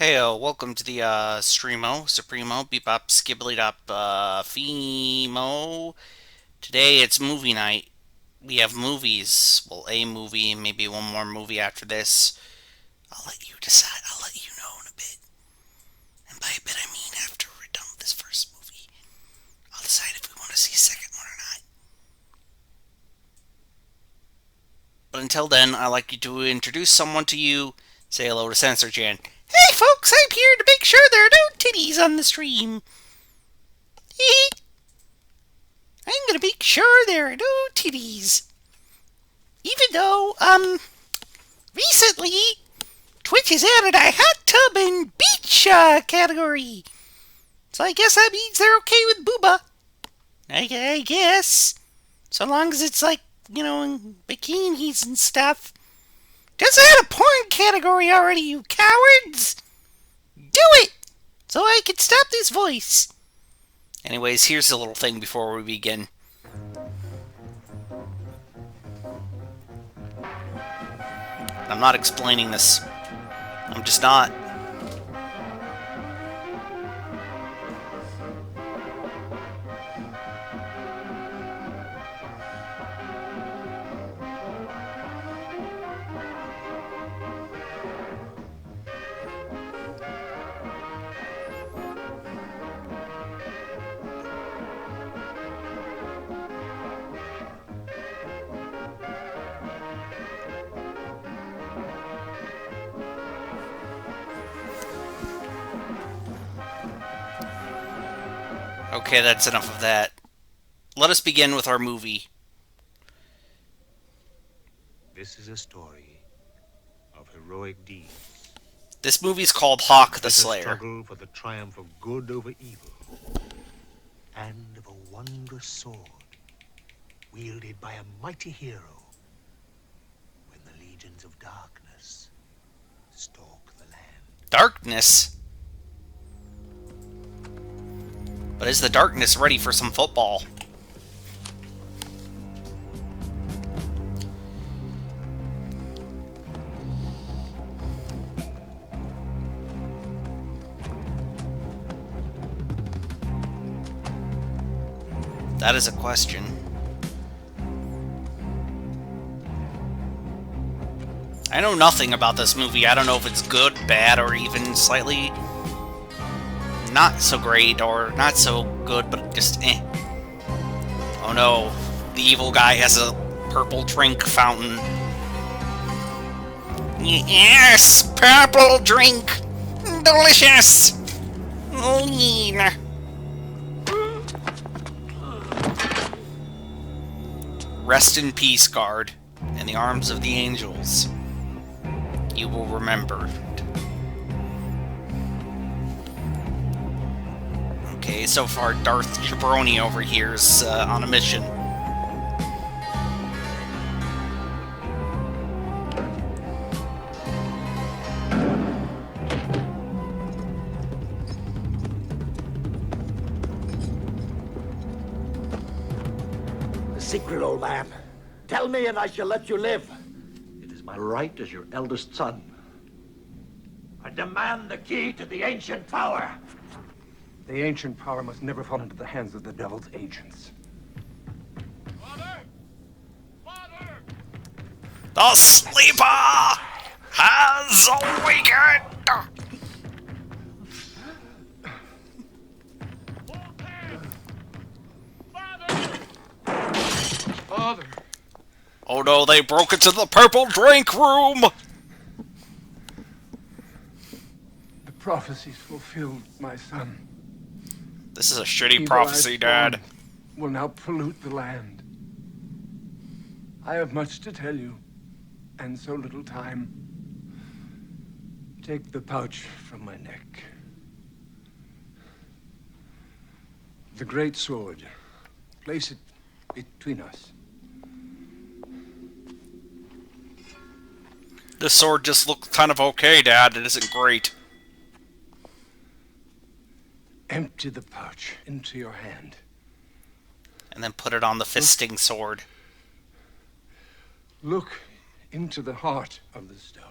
Heyo, welcome to the Streamo, Supremo, Bebop, Skibbly Dop, Femo. Today it's movie night. We have movies. Well, a movie, maybe one more movie after this. I'll let you decide. I'll let you know in a bit. And by a bit, I mean after we're done with this first movie. I'll decide if we want to see a second one or not. But until then, I'd like you to introduce someone to you. Say hello to Sensor Jan. Hey folks, I'm here to make sure there are no titties on the stream. I'm gonna make sure there are no titties. Even though, recently, Twitch has added a hot tub and beach category. So I guess that means they're okay with booba. I guess. So long as it's like, in bikinis and stuff. Just add a porn category already, you cowards! Do it! So I can stop this voice. Anyways, here's a little thing before we begin. I'm not explaining this. I'm just not. Okay, that's enough of that. Let us begin with our movie. This is a story of heroic deeds. This movie's called Hawk the It's a Slayer. struggle for the triumph of good over evil, and of a wondrous sword wielded by a mighty hero when the legions of darkness stalk the land. Darkness? But is the darkness ready for some football? That is a question. I know nothing about this movie. I don't know if it's good, bad, or even slightly not so great or not so good, but just eh. Oh no, the evil guy has a purple drink fountain. Yes, purple drink. Delicious. Lean. Rest in peace, guard. In the arms of the angels. You will remember. Okay, so far Darth Jabroni over here is on a mission. Secret, old man. Tell me and I shall let you live. It is my right as your eldest son. I demand the key to the ancient power. The ancient power must never fall into the hands of the devil's agents. Father! Father! The sleeper has awakened! Father! Oh no, they broke into the purple drink room! The prophecies fulfilled, my son. This is a shitty Evil prophecy, I've Dad. spawned will now pollute the land. I have much to tell you, and so little time. Take the pouch from my neck. The great sword. Place it between us. This sword just looks kind of okay, Dad. It isn't great. Empty the pouch into your hand. And then put it on the fisting sword. Look into the heart of the stone.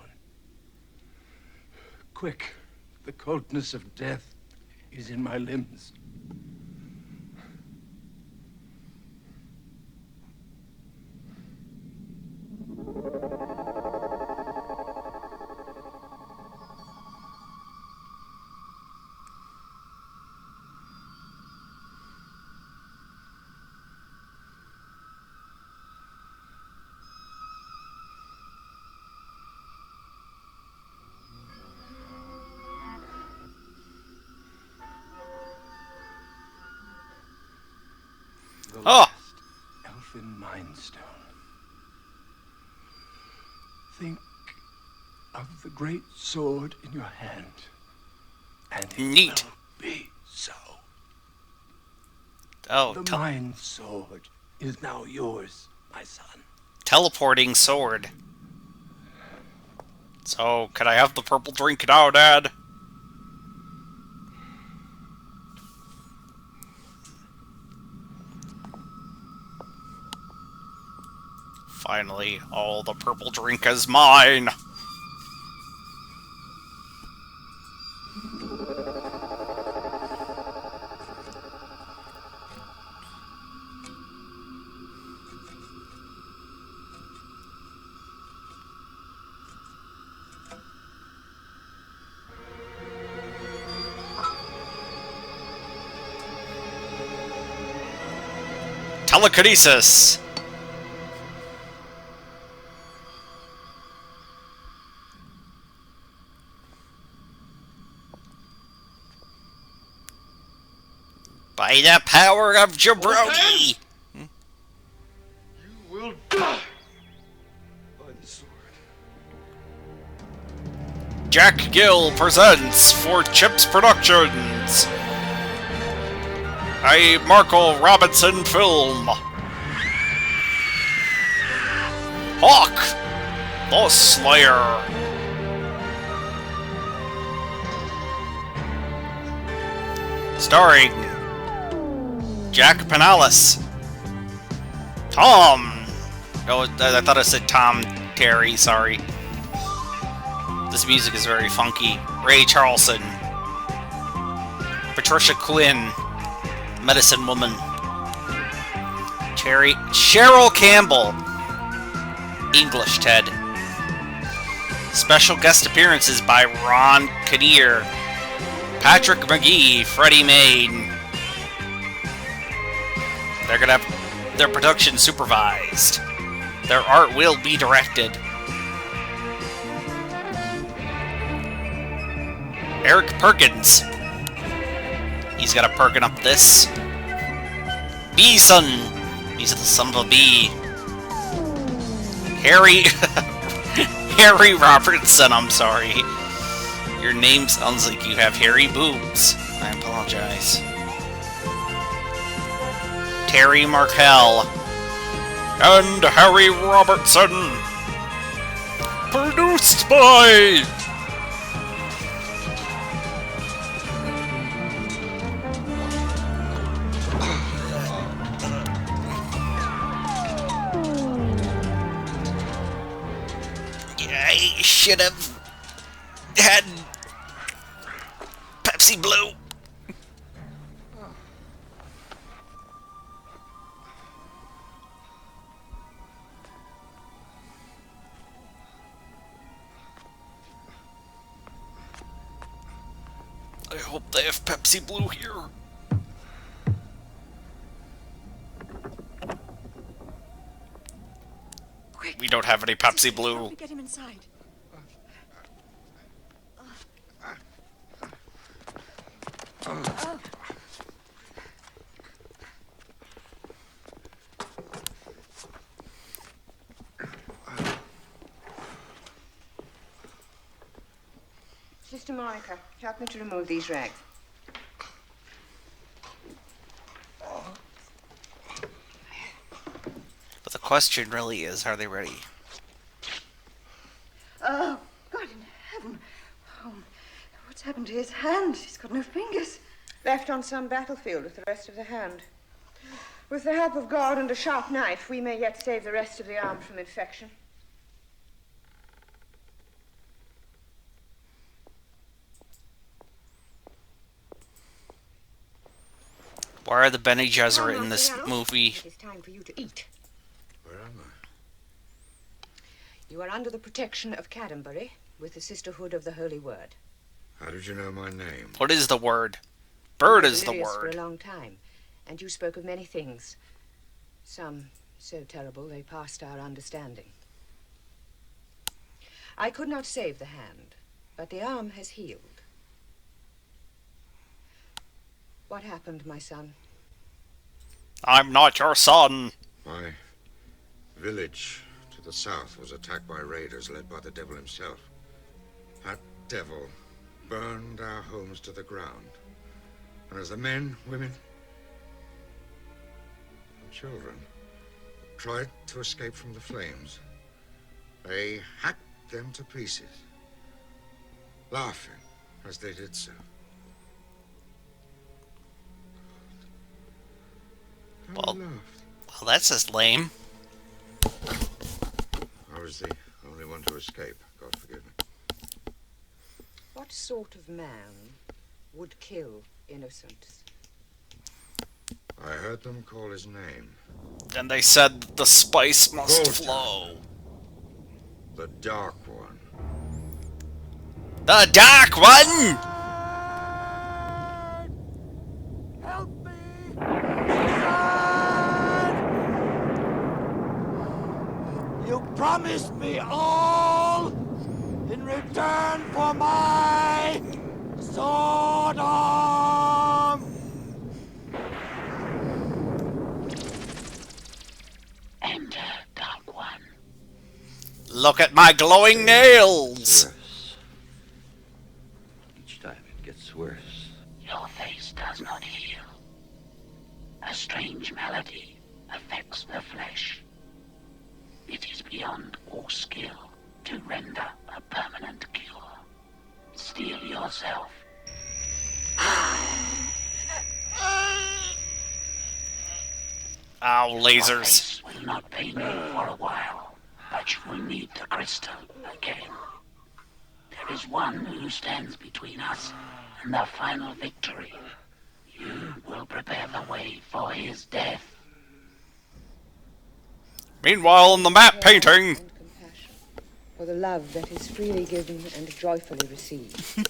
Quick, The coldness of death is in my limbs. The last elfin mind stone. Think of the great sword in your hand, and it Neat. will be so. Oh, The mind sword is now yours, my son. teleporting sword. So, could I have the purple drink now, Dad? Finally, all the purple drink is mine! Telekinesis! By the power of Jabroni! You will die by the sword. Jack Gill presents for Chips Productions a Marco Robinson film. Hawk, the Slayer. Starring Jack Panalis. Tom. Oh, I thought I said Tom Terry, sorry. This music is very funky. Ray Charlson. Patricia Quinn. Medicine Woman. Cheryl Campbell. English Ted. Special guest appearances by Ron Kinnear, Patrick McGee, Freddie Main. They're gonna have their production supervised. Their art will be directed. Eric Perkins. He's gotta perkin up this. Beeson. He's the son of a bee. Harry Robertson, I'm sorry. Your name sounds like you have hairy boobs. I apologize. Terry Markell. And Harry Robertson. Produced by... I should have had Pepsi Blue. I hope they have Pepsi Blue here. Quick. We don't have any Pepsi Blue. Help me get him inside. Sister Monica, help me to remove these rags. But the question really is, are they ready? Oh, God in heaven. Oh, what's happened to his hand? He's got no fingers. Left on some battlefield with the rest of the hand. With the help of God and a sharp knife, we may yet save the rest of the arm from infection. Why are the Bene Gesserit Now, in this Master, movie? It is time for you to eat. Where am I? You are under the protection of Cadambury with the Sisterhood of the Holy Word. How did you know my name? What is the word? Bird You were is the delirious for word. a long time, and you spoke of many things. Some so terrible they passed our understanding. I could not save the hand, but the arm has healed. What happened, my son? I'm not your son. My village to the south was attacked by raiders led by the devil himself. That devil burned our homes to the ground. And as the men, women, and children tried to escape from the flames, they hacked them to pieces, laughing as they did so. Well, that's just lame. I was the only one to escape. God forgive me. What sort of man would kill innocents? I heard them call his name. And they said the spice must Xolta. flow. The Dark One. The Dark One! Help me! You promised me all in return for my sword arm! Enter, Dark One. Look at my glowing nails! Worse. Each time it gets worse. Your face does not heal. A strange malady affects the flesh. It is beyond all skill to render a permanent cure. Steel yourself. Ow, Your lasers. face will not pain you for a while, but you will need the crystal again. There is one who stands between us and the final victory. You will prepare the way for his death. Meanwhile, in the map painting, And compassion for the love that is freely given and joyfully received.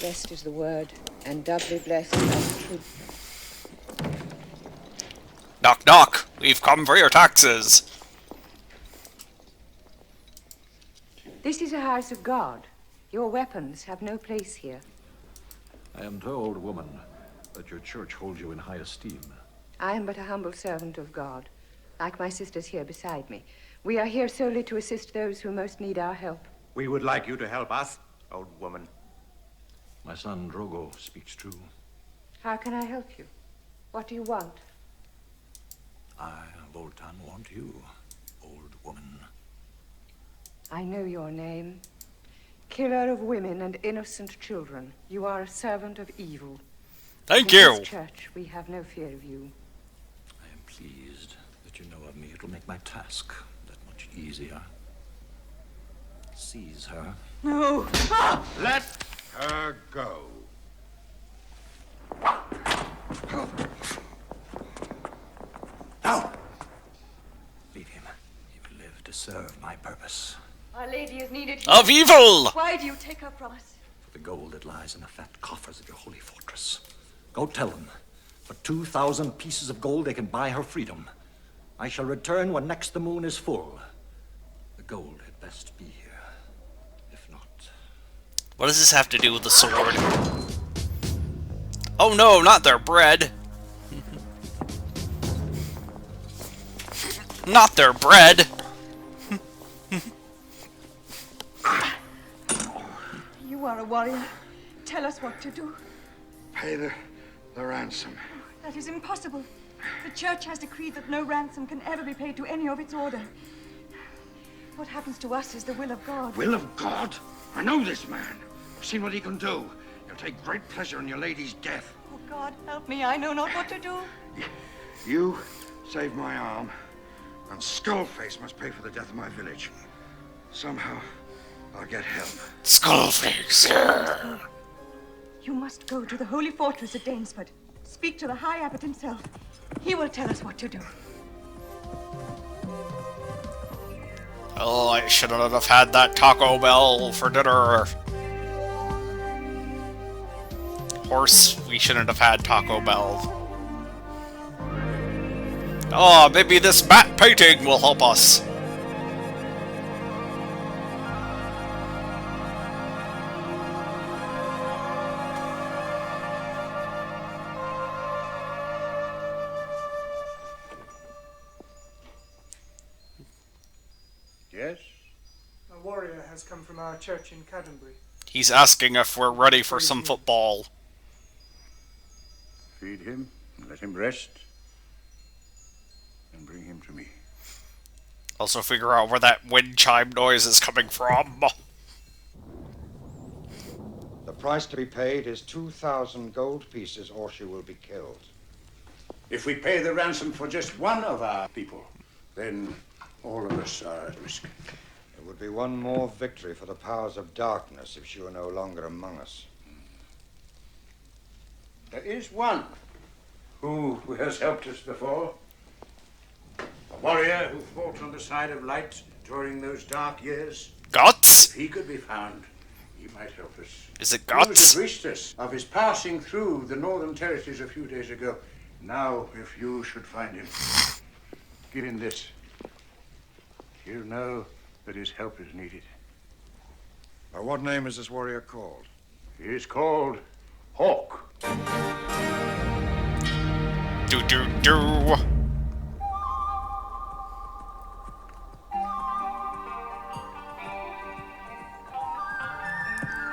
Blessed is the word, and doubly blessed as truth. knock knock, we've come for your taxes. This is a house of God. Your weapons have no place here. I am told, woman, that your church holds you in high esteem. I am but a humble servant of God, like my sisters here beside me. We are here solely to assist those who most need our help. We would like you to help us, old woman. My son Drogo speaks true. How can I help you? What do you want? I, Voltan, want you, old woman. I know your name. Killer of women and innocent children. You are a servant of evil. Thank In you. this church, we have no fear of you. I am pleased that you know of me. It'll make my task that much easier. Seize her. No! Let her go. Now! Leave him. He will live to serve my purpose. Our Lady is needed here. Of evil! Why do you take her from us? For the gold that lies in the fat coffers of your holy fortress. Go tell them. For 2,000 pieces of gold, they can buy her freedom. I shall return when next the moon is full. The gold had best be here. If not... What does this have to do with the sword? Oh no, not their bread. Not their bread. You are a warrior. Tell us what to do. Pay the ransom. That is impossible. The church has decreed that no ransom can ever be paid to any of its order. What happens to us is the will of God. Will of God? I know this man. I've seen what he can do. He'll take great pleasure in your lady's death. Oh, God, help me. I know not what to do. You saved my arm, and Skullface must pay for the death of my village. Somehow, I'll get help. Skullface. You must go to the holy fortress at Danesford. Speak to the High Abbot himself. He will tell us what to do. Oh, I shouldn't have had that Taco Bell for dinner. Horse, we shouldn't have had Taco Bell. Oh, maybe this matte painting will help us. Yes? A warrior has come from our church in Cadbury. He's asking if we're ready for some football. Feed him, and let him rest, and bring him to me. Also figure out where that wind chime noise is coming from. The price to be paid is 2,000 gold pieces, or she will be killed. If we pay the ransom for just one of our people, then all of us are at risk. It would be one more victory for the powers of darkness if she were no longer among us. There is one who has helped us before. A warrior who fought on the side of light during those dark years. Guts? If he could be found, he might help us. Is it He was Guts? advised us of his passing through the northern territories a few days ago. Now, if you should find him, give him this. He'll know that his help is needed. By what name is this warrior called? He is called Hawk. Do.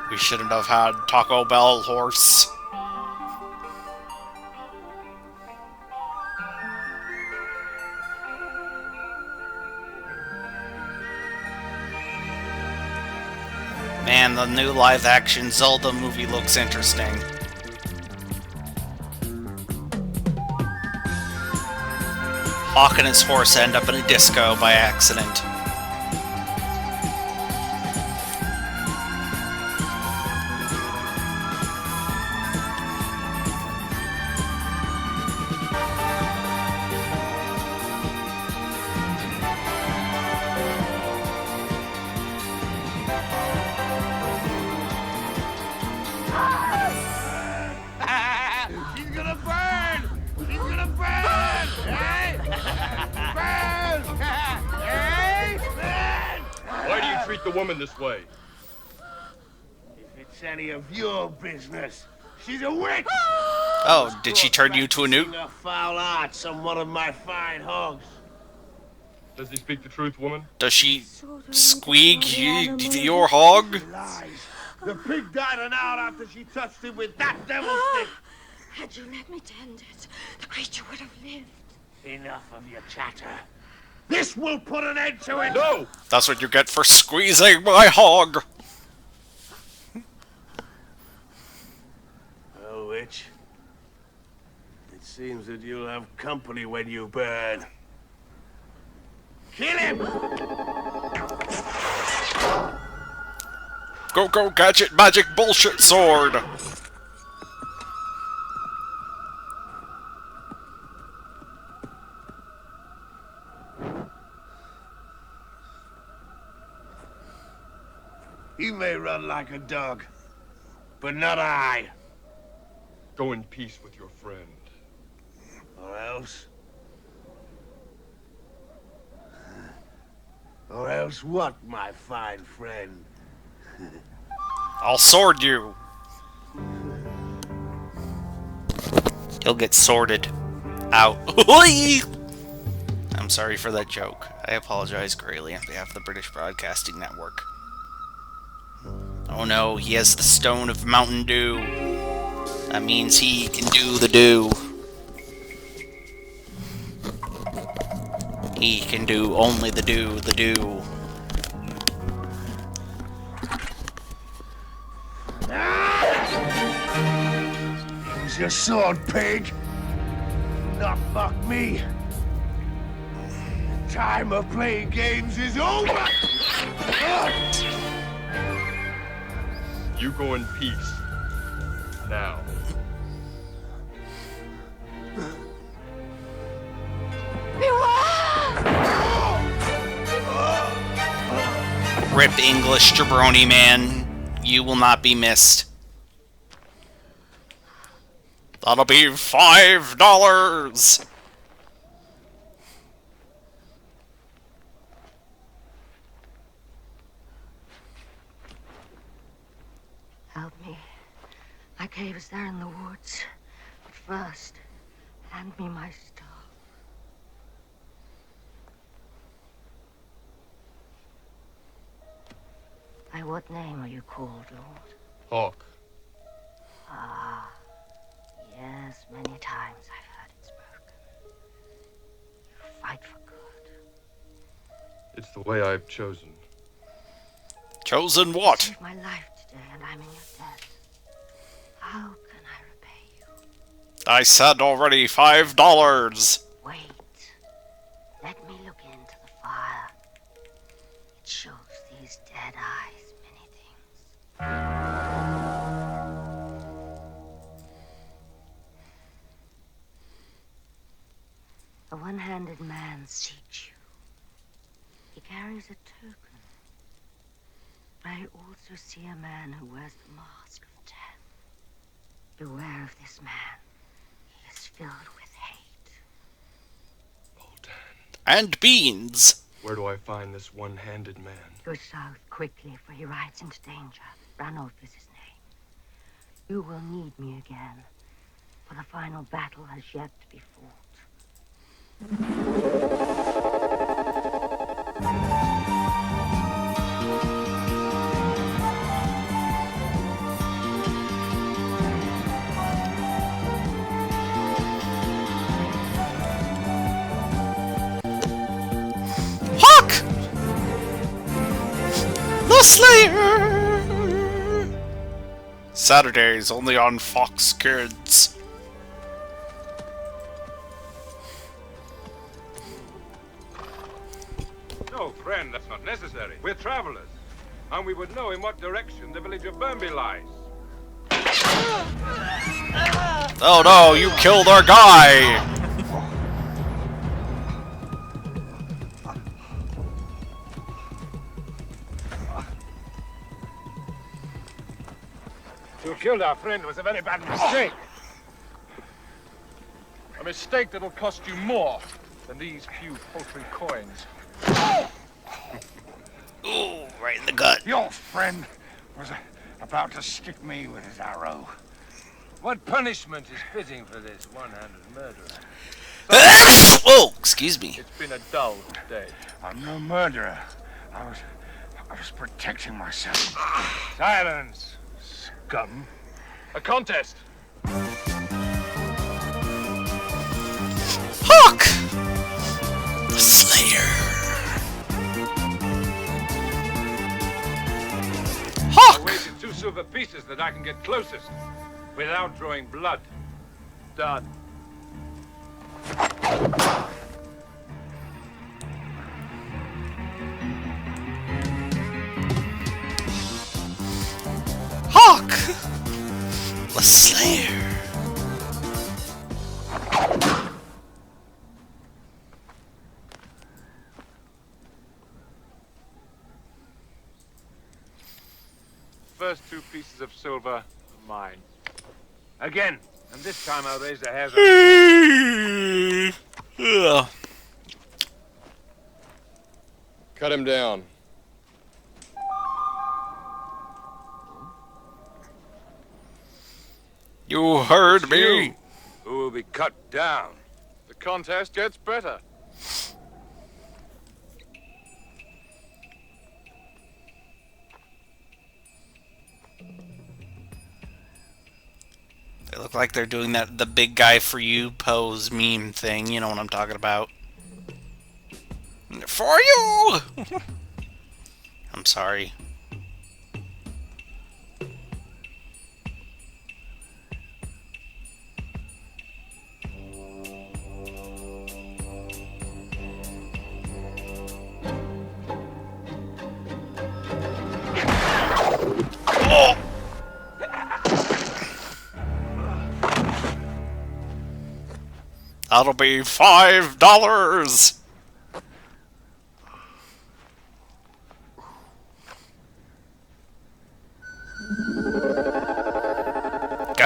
We shouldn't have had Taco Bell, horse. Man, the new live-action Zelda movie looks interesting. Hawk and his horse end up in a disco by accident. She's gonna burn! She's gonna burn! Hey! Burn! Hey! Burn! Why do you treat the woman this way? If it's any of your business, she's a witch! Oh, did she turn you to a newt? A foul arts on one of my fine hogs. Does he speak the truth, woman? Does she squeak your hog? Lies. The pig died an hour after she touched him with that devil stick. Had you let me tend it, the creature would have lived. Enough of your chatter. This will put an end to it. No! That's what you get for squeezing my hog. Oh, witch. It seems that you'll have company when you burn. Kill him! Go, gadget, magic, bullshit sword! You may run like a dog, but not I. Go in peace with your friend. Or else? Or else what, my fine friend? I'll sword you. He'll get sworded. Out. I'm sorry for that joke. I apologize greatly on behalf of the British Broadcasting Network. Oh no, he has the Stone of Mountain Dew. That means he can do the do. He can do only the do, the do. Use your sword, pig. Not mock me. The time of playing games is over. You go in peace. Now. Rip English jabroni man. You will not be missed. That'll be $5. Help me. My cave is there in the woods. But first, hand me my staff. By what name are you called, Lord? Hawk. Ah, yes, many times I've heard it spoken. You fight for good. It's the way I've chosen. Chosen what? You saved my life today, and I'm in your debt. How can I repay you? I said already $5. Wait. Let me look into the fire. It shows these dead eyes many things. A one-handed man seeks you. He carries a token. I also see a man who wears the mask of death. Beware of this man. He is filled with hate. And beans. Where do I find this one-handed man? Go south quickly, for he rides into danger. Ranulf is his name. You will need me again, for the final battle has yet to be fought. Hawk! The Slayer! Saturdays only on Fox Kids. No, friend, that's not necessary. We're travelers, and we would know in what direction the village of Burnby lies. Oh no, you killed our guy! To have killed our friend was a very bad mistake. A mistake that'll cost you more than these few paltry coins. Ooh, right in the gut. Your friend was about to stick me with his arrow. What punishment is fitting for this one-handed murderer? Oh, excuse me. It's been a dull day. I'm no murderer. I was protecting myself. Silence, scum. A contest. Hawk! The Slayer. Hawk! I wasted 2 silver pieces that I can get closest without drawing blood. Done. Hawk! The Slayer. First 2 pieces of silver are mine. Again, and this time I'll raise the hairs. Cut him down. You heard me. You who will be cut down. The contest gets better. They look like they're doing the big guy for you pose meme thing. You know what I'm talking about. For you! I'm sorry. Oh! That'll be $5.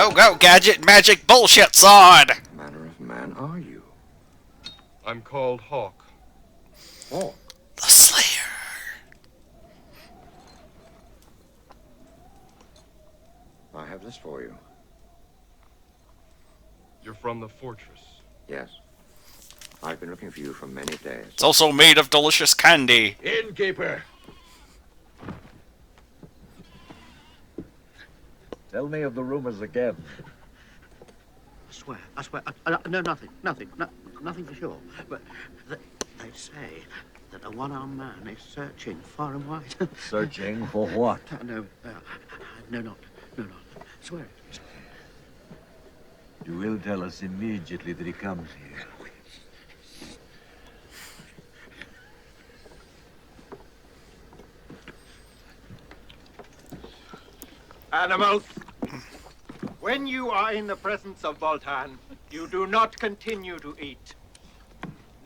Go, go, gadget, magic, bullshit sword! What manner of man are you? I'm called Hawk. Hawk? The Slayer. I have this for you. You're from the fortress. Yes. I've been looking for you for many days. It's also made of delicious candy. Innkeeper! Tell me of the rumors again. I swear, no, nothing for sure. But they say that a one-armed man is searching far and wide. Searching for what? No, not. Swear it. You will tell us immediately that he comes here. Animals, when you are in the presence of Voltan, you do not continue to eat.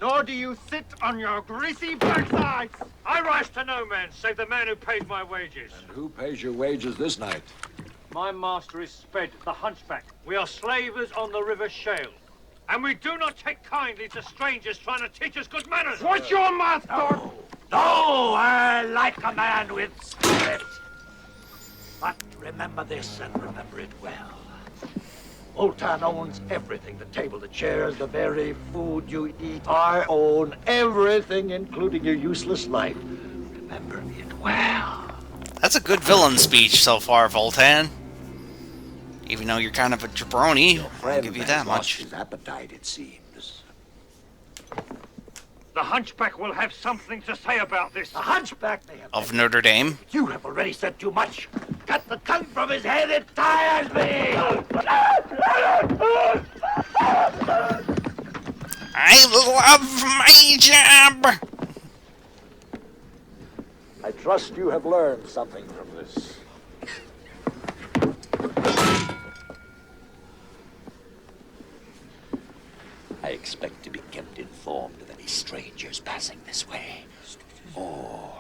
Nor do you sit on your greasy backsides. I rise to no man, save the man who pays my wages. And who pays your wages this night? My master is Sped, the hunchback. We are slavers on the River Shale. And we do not take kindly to strangers trying to teach us good manners. Watch your mouth, Thor! No, I like a man with spirit. But remember this and remember it well. Voltan owns everything. The table, the chairs, the very food you eat. I own everything, including your useless life. Remember it well. That's a good villain speech so far, Voltan. Even though you're kind of a jabroni, I'll give you that much. His appetite, it seems. The hunchback will have something to say about this. The hunchback may have... Of Notre Dame. You have already said too much. Cut the tongue from his head, it tires me! I love my job! I trust you have learned something from this. I expect to be kept informed of any strangers passing this way, or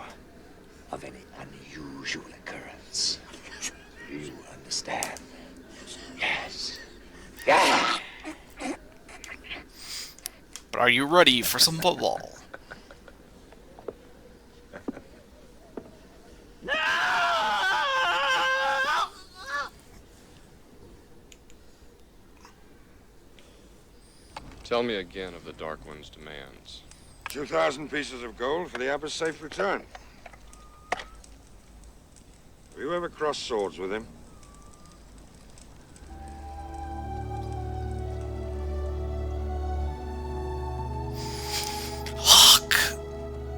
of any unusual occurrence. Do you understand? Yes. Yeah. But are you ready for some football? Tell me again of the Dark One's demands. 2,000 pieces of gold for the Abbot's safe return. Have you ever crossed swords with him? Hawk,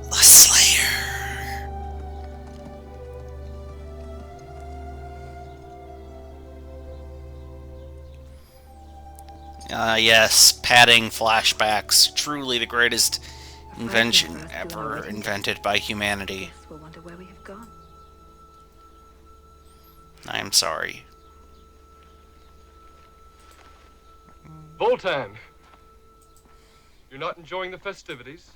the Slayer. Yes, padding flashbacks. Truly the greatest invention ever invented by humanity. We'll wonder where we have gone. I am sorry. Voltan! You're not enjoying the festivities?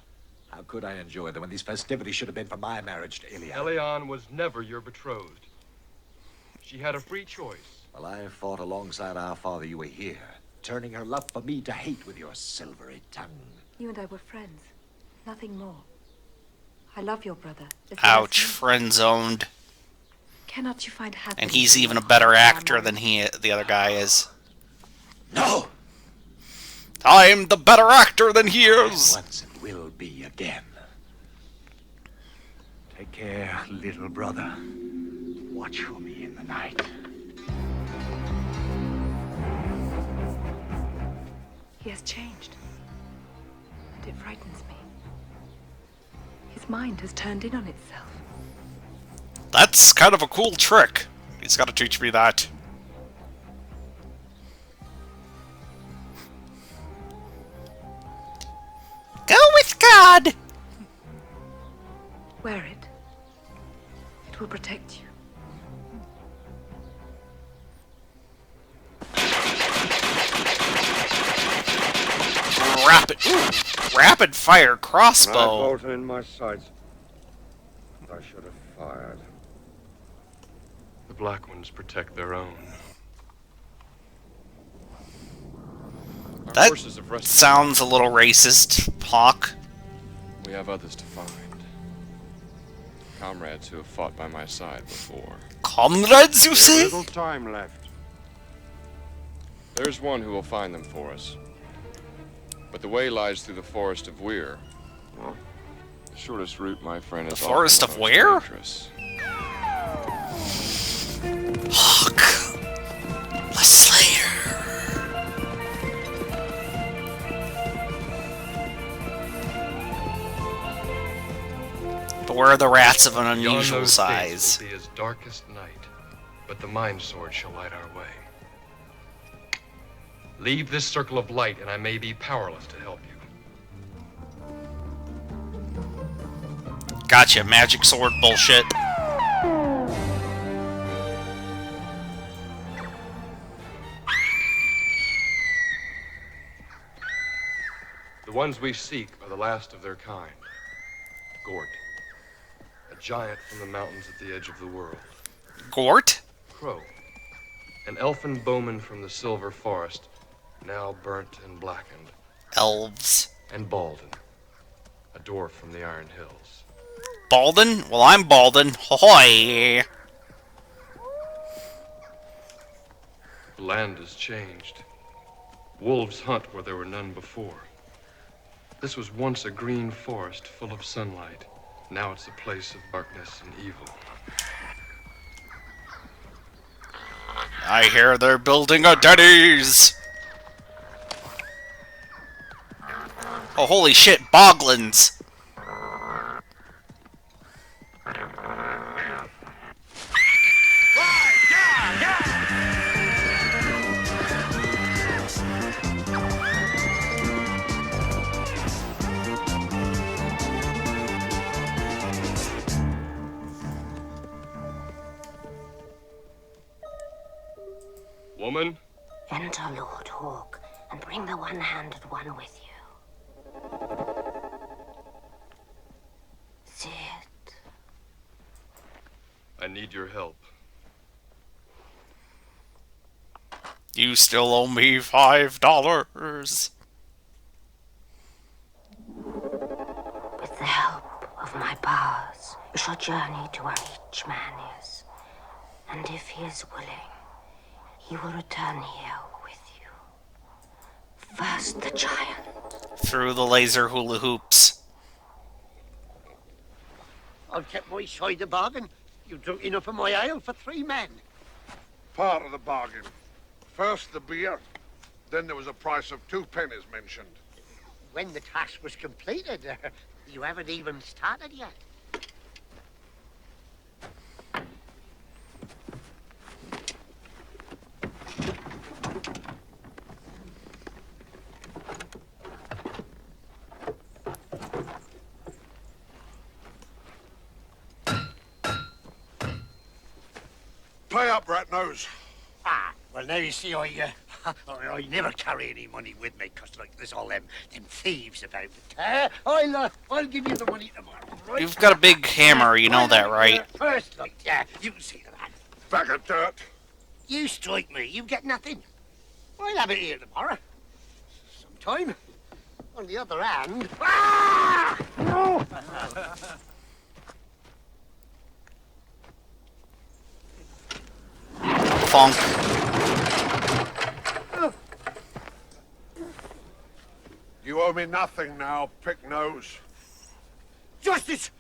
How could I enjoy them when these festivities should have been for my marriage to Ilya? Elian was never your betrothed. She had a free choice. While I fought alongside our father, you were here, turning her love for me to hate with your silvery tongue. You and I were friends. Nothing more. I love your brother. Ouch, friend-zoned. Cannot you find happiness? And he's even a better actor than the other guy is. No! I'm the better actor than he is! Once it will be again. Take care, little brother. Watch for me in the night. He has changed. And it frightens me. His mind has turned in on itself. That's kind of a cool trick. He's got to teach me that. Go with God! Wear it. It will protect you. Rapid fire crossbow. I bolted in my sights. I should have fired. The Black Ones protect their own. Our horses have rested. Sounds a little racist, Hawk. We have others to find. Comrades who have fought by my side before. Comrades, you say? Little time left. There's one who will find them for us. But the way lies through the forest of Weir. The shortest route, my friend, is the forest of where? Hawk, the Slayer. Beware the rats of an unusual size. Will be as darkest night, but the Mind Sword shall light our way. Leave this circle of light, and I may be powerless to help you. Gotcha, magic sword bullshit. The ones we seek are the last of their kind. Gort, a giant from the mountains at the edge of the world. Gort? Crow, an elfin bowman from the Silver Forest, now burnt and blackened. Elves. And Balden, a dwarf from the Iron Hills. Balden? Well, I'm Balden. Hoy! The land has changed. Wolves hunt where there were none before. This was once a green forest full of sunlight. Now it's a place of darkness and evil. I hear they're building a Denny's! Oh, holy shit, Boglins! Woman? Enter, Lord Hawk, and bring the one-handed one with you. Sit. I need your help. You still owe me $5. With the help of my powers, you shall journey to where each man is. And if he is willing, he will return here with you. First the giant. Through the laser hula hoops. I've kept my side of the bargain. You drunk enough of my ale for 3 men. Part of the bargain. First the beer, then there was a price of 2 pennies mentioned. When the task was completed, you haven't even started yet. Pay up, Rat-Nose. Ah, well, now you see, I never carry any money with me, because, like, there's all them thieves about it. I'll give you the money tomorrow, right? You've got a big hammer, you know that, right? First, like, yeah, you can see the man. Bag of dirt. You strike me, you get nothing. I'll have it here tomorrow. Sometime. On the other hand... Ah! No! Funk. You owe me nothing now, Pick-Nose. Justice!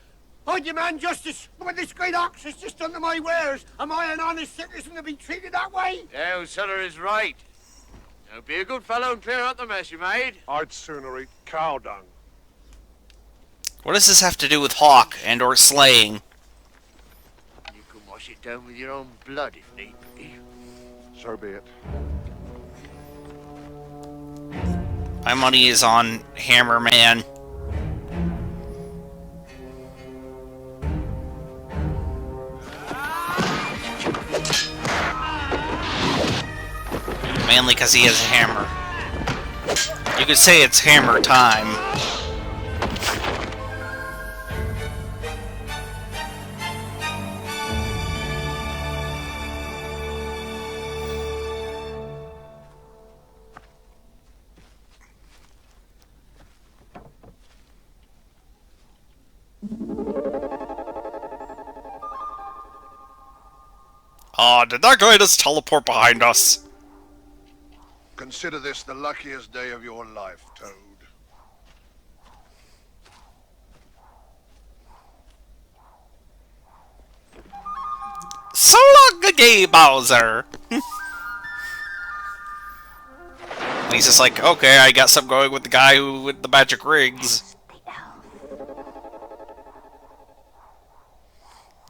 Hold your man, Justice! But this great ox has just done to my wares. Am I an honest citizen to be treated that way? Yeah, Sutter is right. Now, be a good fellow and clear out the mess you made. I'd sooner eat cow dung. What does this have to do with Hawk and or slaying? You can wash it down with your own blood if need be. So be it. My money is on Hammerman. Mainly because he has a hammer. You could say it's hammer time. Oh, did that guy just teleport behind us? Consider this the luckiest day of your life, Toad. So long a Bowser! He's just like, okay, I guess I'm going with the guy with the magic rings.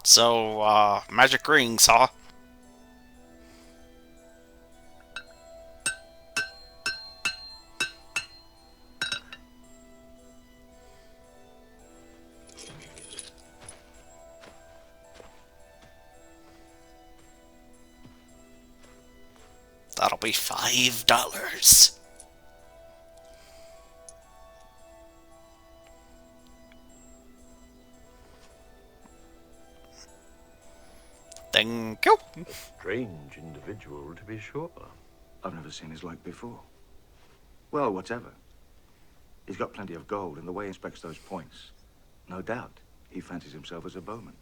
So, magic rings, huh? That'll be $5. Thank you. A strange individual, to be sure. I've never seen his like before. Well, whatever. He's got plenty of gold, and the way he inspects those points, no doubt he fancies himself as a bowman.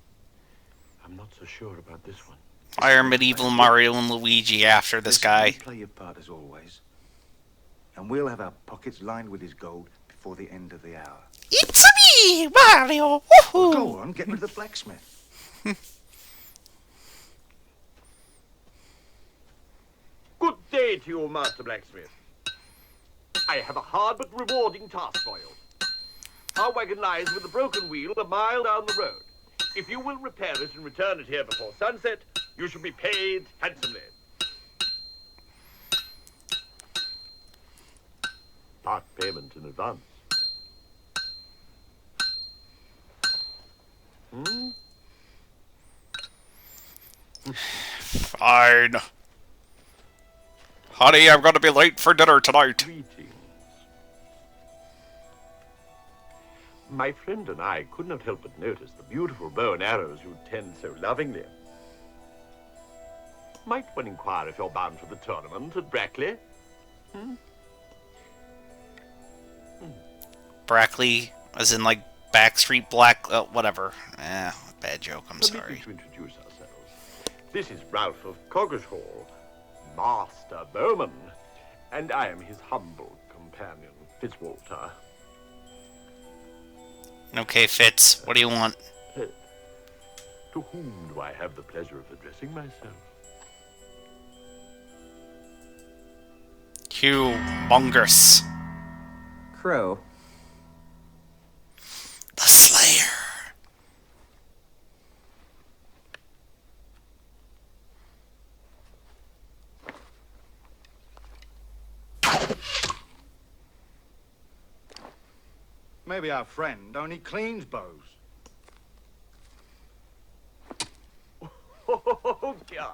I'm not so sure about this one. Fire medieval Mario and Luigi after this guy. Play your part as always, and we'll have our pockets lined with his gold before the end of the hour. It's me, Mario! Well, go on, get rid of the blacksmith. Good day to you, Master Blacksmith. I have a hard but rewarding task for you. Our wagon lies with a broken wheel a mile down the road. If you will repair it and return it here before sunset, you shall be paid handsomely. Part payment in advance. Fine. Honey, I'm gonna be late for dinner tonight. My friend and I could not help but notice the beautiful bow and arrows you tend so lovingly. Might one inquire if you're bound for the tournament at Brackley? Brackley, as in like Backstreet Black, whatever. Bad joke, I'm Permit sorry. me to introduce ourselves. This is Ralph of Coggeshall, Master Bowman, and I am his humble companion, Fitzwalter. Okay, Fitz, what do you want? To whom do I have the pleasure of addressing myself? Humongous. Crow. The Slayer. Maybe our friend only cleans bows. Oh, dear.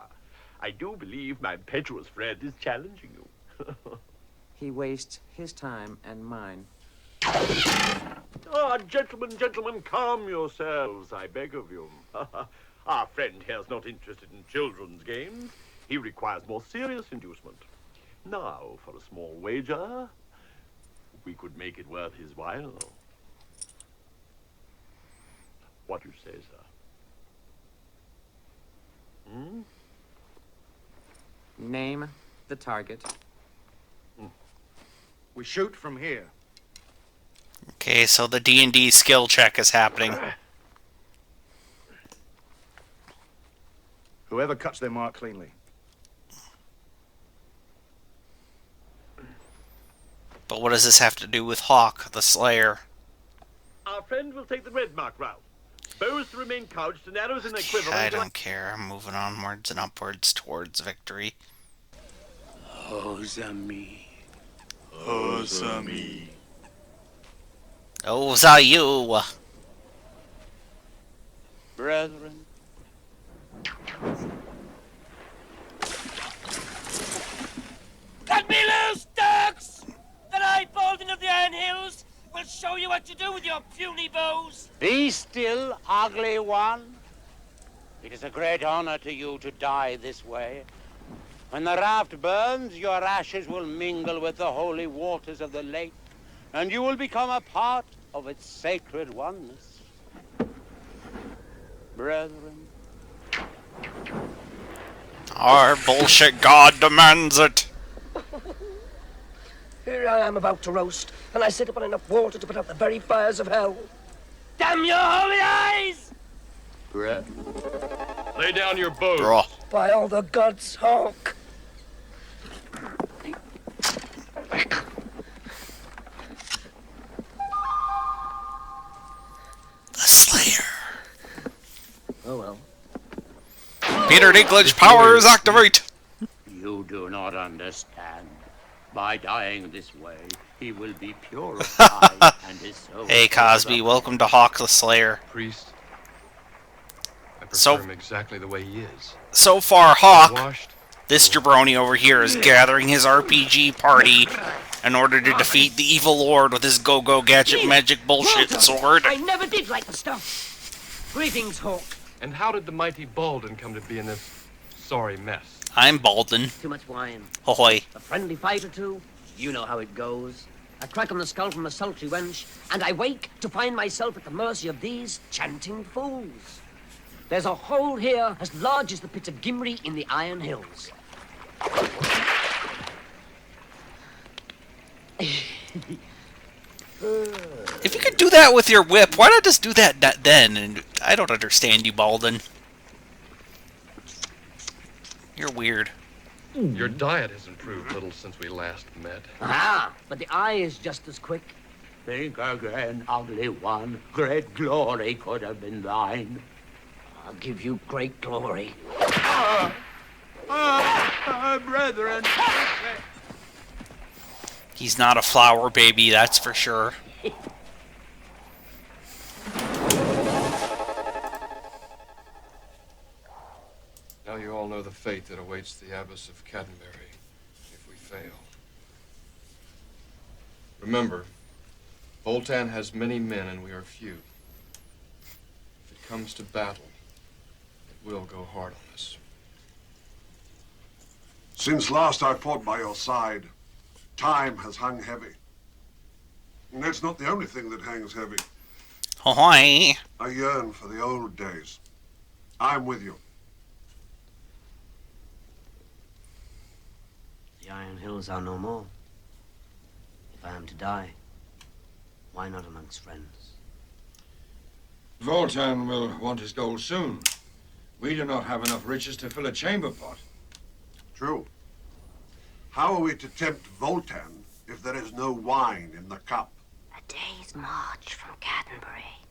I do believe my impetuous friend is challenging you. He wastes his time and mine. Ah, gentlemen, calm yourselves, I beg of you. Our friend here's not interested in children's games. He requires more serious inducement. Now, for a small wager, we could make it worth his while. What do you say, sir? Name the target. We shoot from here. Okay, so the D&D skill check is happening. Whoever cuts their mark cleanly. But what does this have to do with Hawk, the Slayer? Our friend will take the red mark route. Bows to remain couched and arrows in their quiver. I don't care. I'm moving onwards and upwards towards victory. Ozami. Oza you! Brethren. Cut me loose, dogs! The night bolting of the Iron Hills will show you what to do with your puny bows. Be still, ugly one. It is a great honor to you to die this way. When the raft burns, your ashes will mingle with the holy waters of the lake, and you will become a part of its sacred oneness. Brethren. Our bullshit god demands it. Here I am about to roast, and I sit upon enough water to put out the very fires of hell. Damn your holy eyes! Lay down your bow. Bruh. By all the gods, Hawk! The Slayer. Oh well. Peter Dinklage powers activate. You do not understand. By dying this way, he will be purified and his soul... Hey Cosby, welcome to Hawk the Slayer. Priest, I prefer him exactly the way he is. So far, Hawk, Washed. this jabroni over here, is gathering his RPG party in order to defeat the evil lord with his go-go gadget magic bullshit sword. I never did like the stuff. Greetings, Hawk. And how did the mighty Baldwin come to be in this sorry mess? I'm Baldwin. Too much wine. Ahoy. A friendly fight or two. You know how it goes. A crack on the skull from a sultry wench, and I wake to find myself at the mercy of these chanting fools. There's a hole here as large as the pit of Gimri in the Iron Hills. If you could do that with your whip, why not just do that then? And I don't understand you, Baldwin. You're weird. Your diet has improved little since we last met. Ah, but the eye is just as quick. Think again, ugly one. Great glory could have been thine. I'll give you great glory. Brethren. He's not a flower baby, that's for sure. Now you all know the fate that awaits the Abbess of Caddenbury if we fail. Remember, Voltan has many men and we are few. If it comes to battle, it will go hard on us. Since last I fought by your side, time has hung heavy. And it's not the only thing that hangs heavy. Ahoy! I yearn for the old days. I'm with you. The Iron Hills are no more. If I am to die, why not amongst friends? Voltan will want his gold soon. We do not have enough riches to fill a chamber pot. True. How are we to tempt Voltan if there is no wine in the cup? A day's march from Caddenbury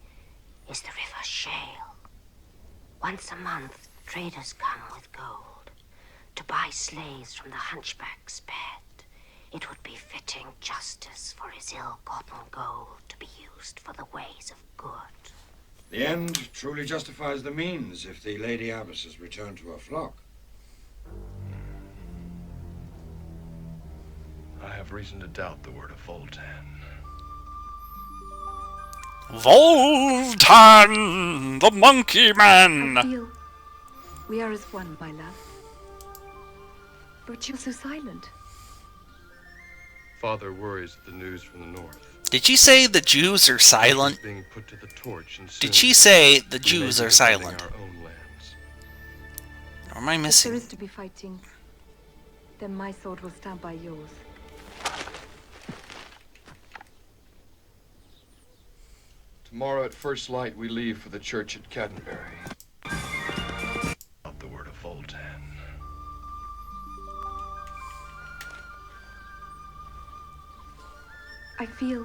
is the River Shale. Once a month, traders come with gold to buy slaves from the hunchback's bed. It would be fitting justice for his ill-gotten gold to be used for the ways of good. The end truly justifies the means if the Lady Abbesses return to her flock. I have reason to doubt the word of Voltan. Voltan, the monkey man! I feel we are as one, my love. But you're so silent. Father worries at the news from the north. Did she say the Jews are silent? Being put to the torch and Did she say the Jews are silent? Our own lands. Or am I If missing? there is to be fighting, then my sword will stand by yours. Tomorrow at first light we leave for the church at Caddenbury. Not the word of Voltan. I feel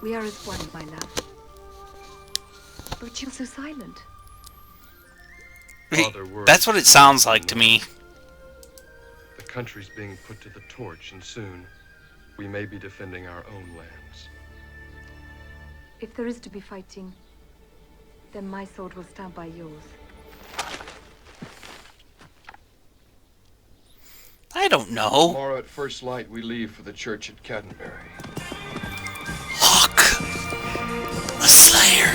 we are as one, my love. But you're so silent. Father worries That's what it sounds like to me. The country's being put to the torch, and soon we may be defending our own lands. If there is to be fighting, then my sword will stand by yours. I don't know. Tomorrow at first light we leave for the church at Caddenbury. Hawk, the Slayer.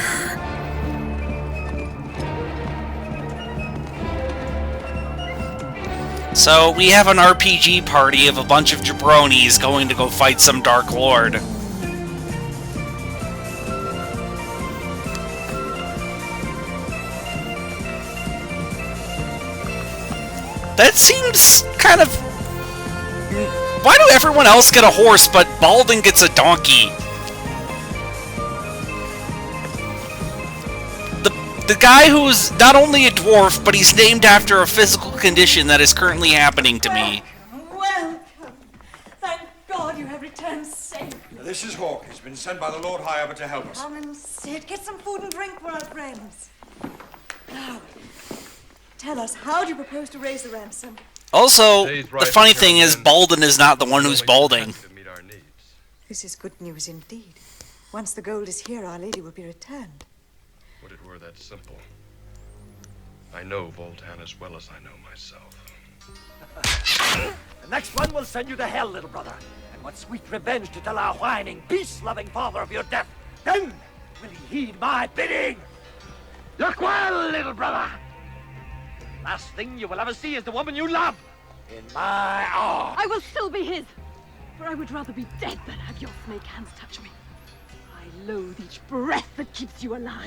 So we have an RPG party of a bunch of jabronis going to go fight some Dark Lord. That seems kind of... Why do everyone else get a horse, but Baldwin gets a donkey? The guy who's not only a dwarf, but he's named after a physical condition that is currently happening to me. Welcome. Thank God you have returned safe. This is Hawk. He's been sent by the Lord High Abbot to help us. Come and sit. Get some food and drink for our friends. Now, tell us, how do you propose to raise the ransom? Also, the funny thing is, Baldwin is not the one who's balding. This is good news indeed. Once the gold is here, Our Lady will be returned. Would it were that simple. I know Voltan as well as I know myself. The next one will send you to hell, little brother. And what sweet revenge to tell our whining, peace-loving father of your death. Then will he heed my bidding. Look well, little brother. Last thing you will ever see is the woman you love in my arms. I will still be his, for I would rather be dead than have your snake hands touch me. I loathe each breath that keeps you alive.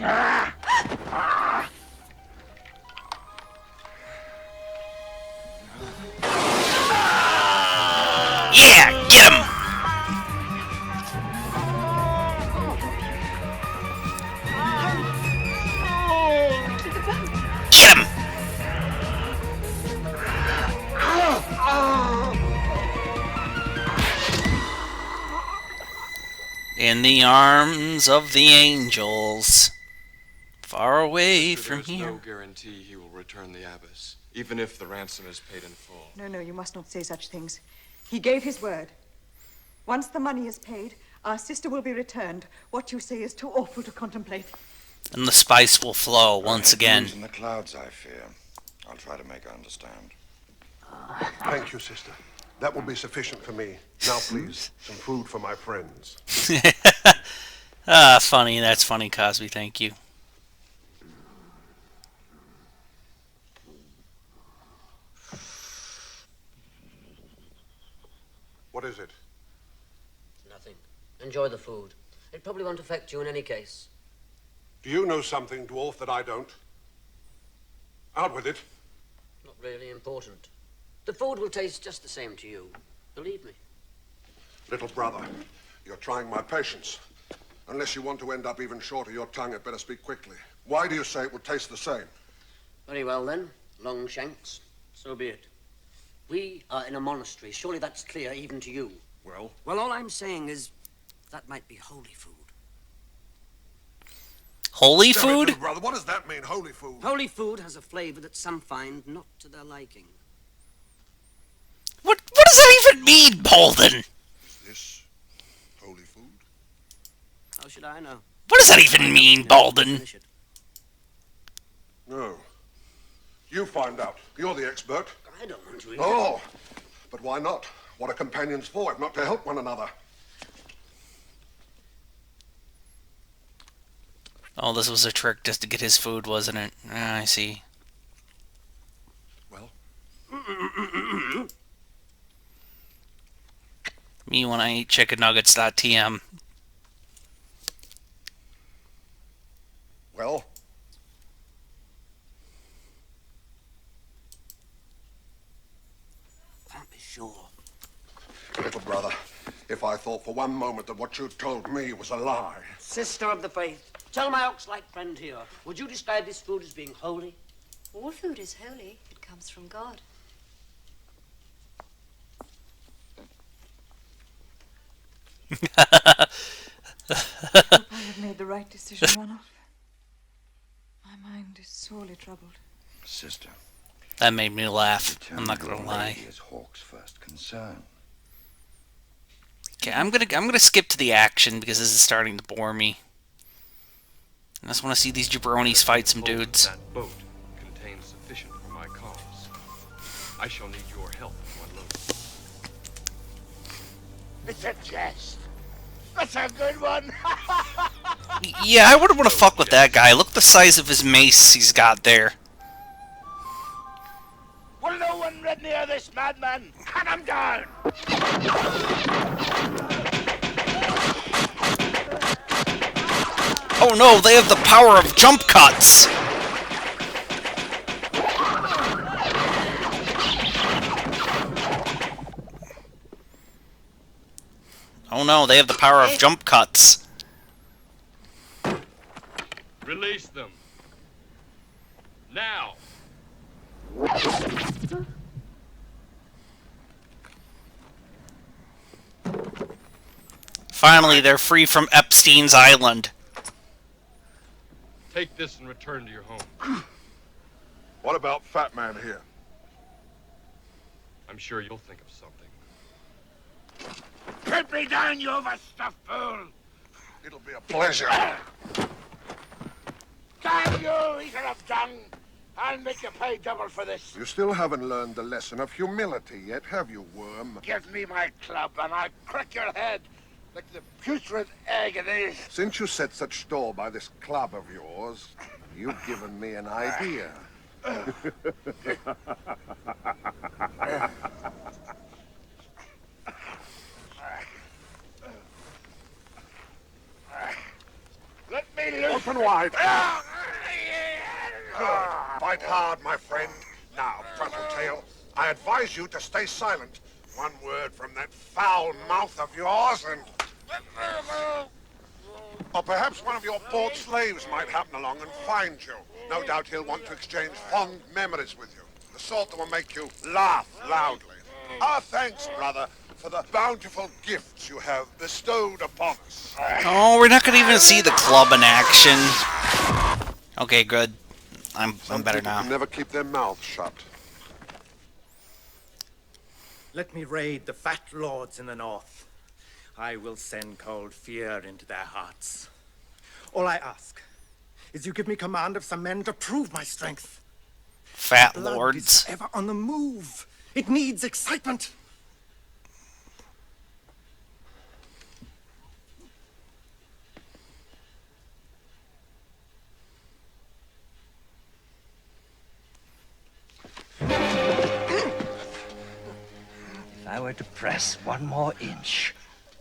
Yeah, get him! Get him! In the arms of the angels, far away from There's here. no guarantee he will return the abbess, even if the ransom is paid in full. No, you must not say such things. He gave his word. Once the money is paid, our sister will be returned. What you say is too awful to contemplate. And the spice will flow once again. In the clouds, I fear. I'll try to make her understand. Thank you, sister. That will be sufficient for me. Now, please, some food for my friends. Funny. That's funny, Cosby. Thank you. What is it? Nothing. Enjoy the food. It probably won't affect you in any case. Do you know something, dwarf, that I don't? Out with it. Not really important. The food will taste just the same to you. Believe me. Little brother, you're trying my patience. Unless you want to end up even short of your tongue, I'd better speak quickly. Why do you say it would taste the same? Very well, then. Longshanks. So be it. We are in a monastery. Surely that's clear even to you. Well? Well, all I'm saying is that might be holy food. Holy Damn it, food? little brother, what does that mean, holy food? Holy food has a flavor that some find not to their liking. What does that even mean, Baldwin? Is this holy food? How should I know? What does that even mean, Baldwin? No. You find out. You're the expert. I don't want to eat Oh, but why not? What are companions for if not to help one another? Oh, this was a trick just to get his food, wasn't it? Ah, I see. Well? Me when I eat chicken nuggets.tm. Well? Can't be sure. Little brother, if I thought for one moment that what you told me was a lie. Sister of the faith, tell my ox-like friend here, would you describe this food as being holy? All food is holy. It comes from God. I hope I have made the right decision, Ranulph. My mind is sorely troubled. Sister. That made me laugh. I'm not gonna lie. Is Hawk's first concern. Okay, I'm gonna skip to the action because this is starting to bore me. I just want to see these jabronis fight some dudes. That boat contains sufficient for my cause. I shall need your help to unload it. It's a jest. That's a good one. Yeah, I wouldn't want to fuck with that guy. Look at the size of his mace he's got there. Will no one red near this madman? Cut him down. Oh no, they have the power of jump cuts! Oh no, they have the power of jump cuts. Release them. Now. Finally, they're free from Epstein's Island. Take this and return to your home. What about Fat Man here? I'm sure you'll think of something. Put me down, you overstuffed fool! It'll be a pleasure. Damn you, eater of dung! I'll make you pay double for this. You still haven't learned the lesson of humility yet, have you, worm? Give me my club and I'll crack your head like the putrid egg it is. Since you set such store by this club of yours, you've given me an idea. Let me loose. Open wide. Fight hard, my friend. Now, Tail, I advise you to stay silent. One word from that foul mouth of yours and... Or perhaps one of your bought slaves might happen along and find you. No doubt he'll want to exchange fond memories with you. The sort that will make you laugh loudly. Our thanks, brother, for the bountiful gifts you have bestowed upon us. Oh, we're not gonna even see the club in action. Okay, good. I'm better now. Can never keep their mouths shut. Let me raid the fat lords in the north. I will send cold fear into their hearts. All I ask is you give me command of some men to prove my strength. Fat Blood lords. is ever on the move. It needs excitement. If I were to press one more inch,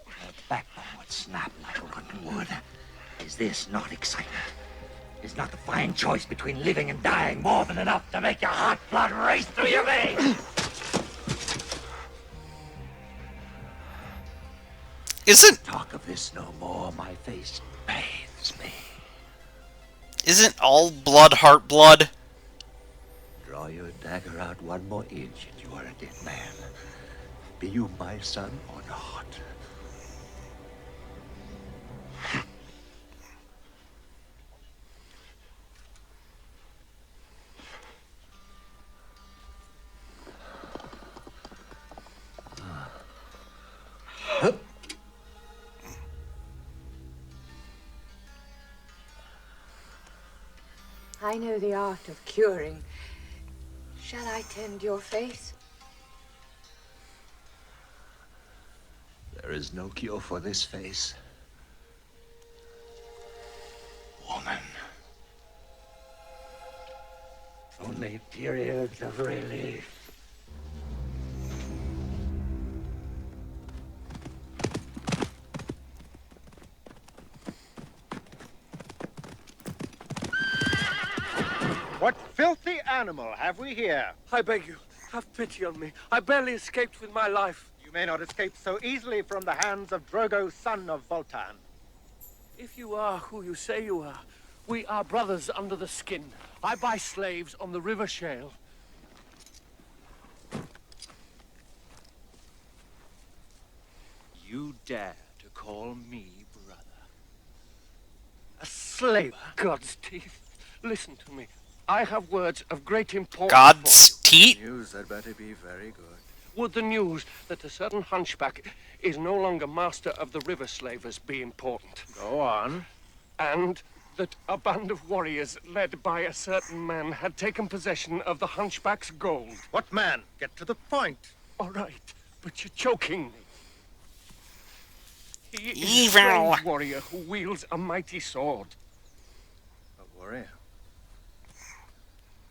my backbone would snap like rotten wood. Is this not excitement? Is not the fine choice between living and dying more than enough to make your hot blood race through your veins? Isn't... Talk of this no more, my face bathes me. Isn't all blood heart blood? Draw your dagger out one more inch and you are a dead man. Be you my son or not? I know the art of curing. Shall I tend your face? There is no cure for this face. Woman. Only periods of relief. What filthy animal have we here? I beg you, have pity on me. I barely escaped with my life. You may not escape so easily from the hands of Drogo, son of Voltan. If you are who you say you are, we are brothers under the skin. I buy slaves on the River Shale. You dare to call me brother? A slave? God's teeth. Listen to me. I have words of great importance. God's teeth? News had better be very good. Would the news that a certain hunchback is no longer master of the river slavers be important? Go on. And that a band of warriors led by a certain man had taken possession of the hunchback's gold. What man? Get to the point. All right, but you're choking me. He is Evil. a strange warrior who wields a mighty sword. A warrior?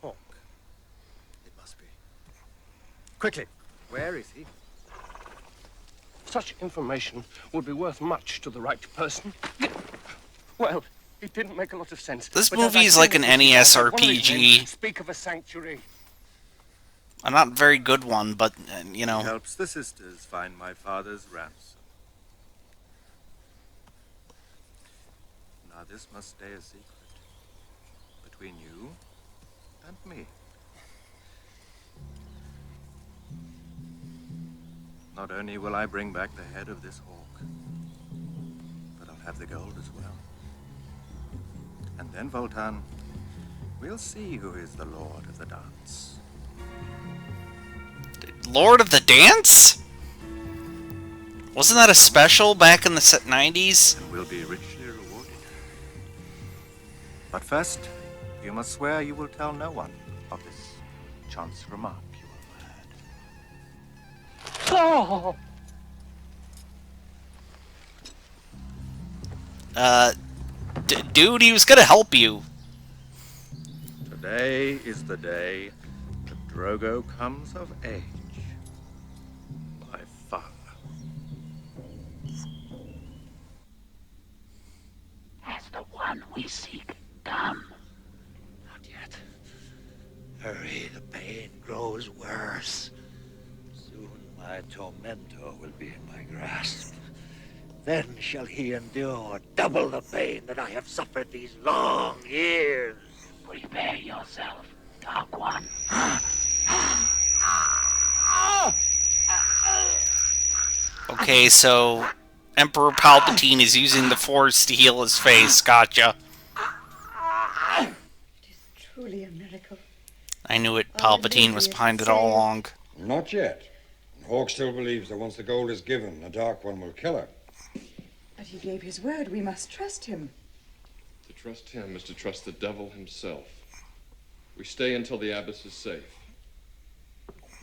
Hawk. It must be. Quickly, where is he? Such information would be worth much to the right person. Well, it didn't make a lot of sense. This but as movie I is like an came to NES one of these men RPG. Speak of a sanctuary. A not very good one, but, you know. Helps the sisters find my father's ransom. this must stay a secret between you and me. Not only will I bring back the head of this hawk, but I'll have the gold as well. And then, Voltan, we'll see who is the Lord of the Dance. Lord of the Dance? Wasn't that a special back in the 90s? And will be richly rewarded. But first, you must swear you will tell no one of this chance remark you overheard. Oh! Dude, he was gonna help you. Today is the day that Drogo comes of age. By far. Has the one we seek come? Not yet. Hurry, the pain grows worse. Soon my tormentor will be in my grasp. Then shall he endure double the pain that I have suffered these long years. Prepare yourself, Dark One. Okay, so Emperor Palpatine is using the Force to heal his face. Gotcha. It is truly a miracle. I knew it. Palpatine was behind it all along. Not yet. Hawk still believes that once the gold is given, the Dark One will kill her. But he gave his word. We must trust him. To trust him is to trust the devil himself. We stay until the abbess is safe.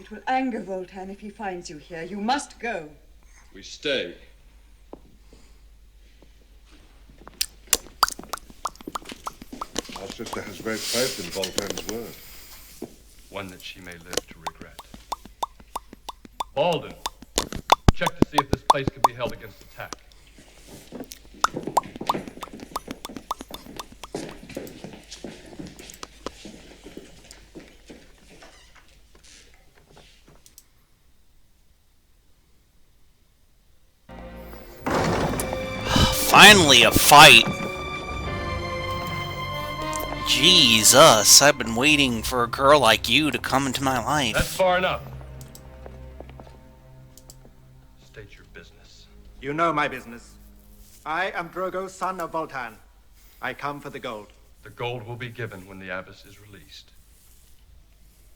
It will anger Voltan if he finds you here. You must go. We stay. Our sister has great faith in Voltan's word. One that she may live to regret. Alden, check to see if this place can be held against attack. Finally, a fight. Jesus, I've been waiting for a girl like you to come into my life. That's far enough. State your business. You know my business. I am Drogo, son of Voltan. I come for the gold. The gold will be given when the abbess is released.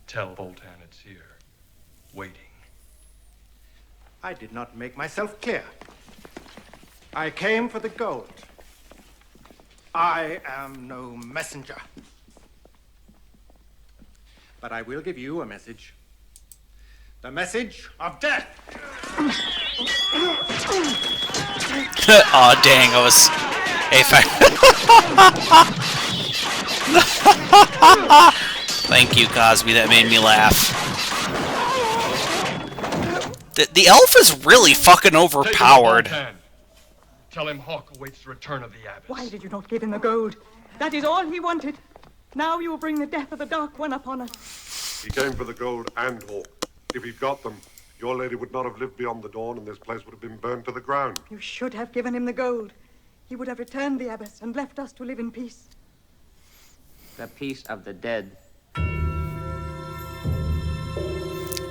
Tell Voltan it's here, waiting. I did not make myself clear. I came for the gold. I am no messenger. But I will give you a message. The message of death. Aw, dang, I was... Hey, Thank you, Cosby, that made me laugh. The elf is really fucking overpowered. Tell him Hawk awaits the return of the abbess. Why did you not give him the gold? That is all he wanted. Now you will bring the death of the Dark One upon us. He came for the gold and Hawk. If he'd got them, your lady would not have lived beyond the dawn and this place would have been burned to the ground. You should have given him the gold. He would have returned the abbess and left us to live in peace. The peace of the dead.